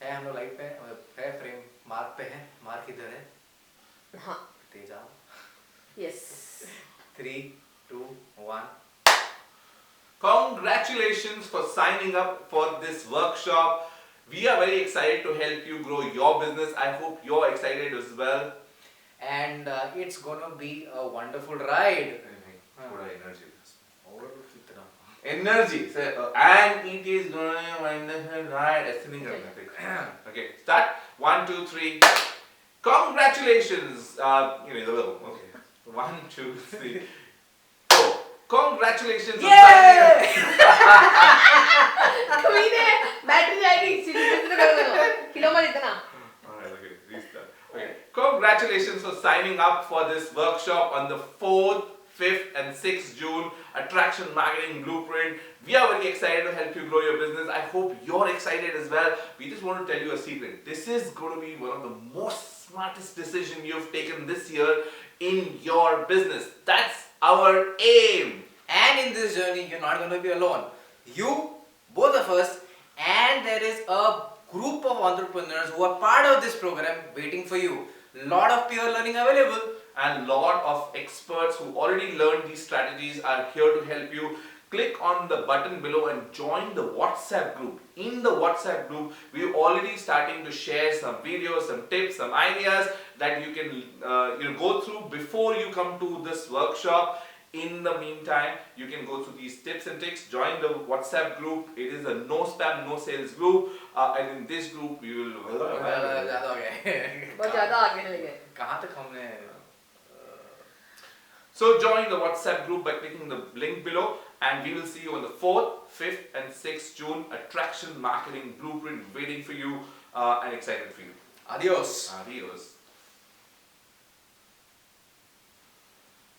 है हम लोग लाइव पे है फ्रेम मार्क पे है मार्क इधर है हाँ तेज आओ yes 3 2 1 Congratulations for signing up for this workshop. We are very excited to help you grow your business. I hope you're excited as well. and it's gonna be a wonderful ride थोड़ा energy. और कितना Energy. So, and it is going to be wonderful ride. ऐसे नहीं करना है. Okay, start. 1, 2, 3. Congratulations. You know the will. Okay. 1, 2, 3. 4. Congratulations on signing कमीने battery जाएगी सीधी सीधी कर दो किलो मत इतना Alright, okay, restart. Okay. Congratulations for signing up for this workshop on the 4th, 5th and 6th June, Attraction Marketing Blueprint. We are very excited to help you grow your business. I hope you're excited as well. We just want to tell you a secret. This is going to be one of the most smartest decisions you've taken this year in your business. That's our aim. and in this journey you're not gonna be alone you both of us and there is a group of entrepreneurs who are part of this program waiting for you lot of peer learning available And lot of experts who already learned these strategies are here to help you. Click on the button below and join the WhatsApp group. In the WhatsApp group, we're already starting to share some videos, some tips, some ideas that you can go through before you come to this workshop. In the meantime, you can go through these tips and tricks. Join the WhatsApp group. It is a no spam, no sales group. And in this group, you will. ज़्यादा हो गया बहुत ज़्यादा आगे चले गए कहाँ तक हमने So join the WhatsApp group by clicking the link below, and we will see you on the 4th, 5th and 6th June Attraction Marketing Blueprint waiting for you and excited for you. adios Adios.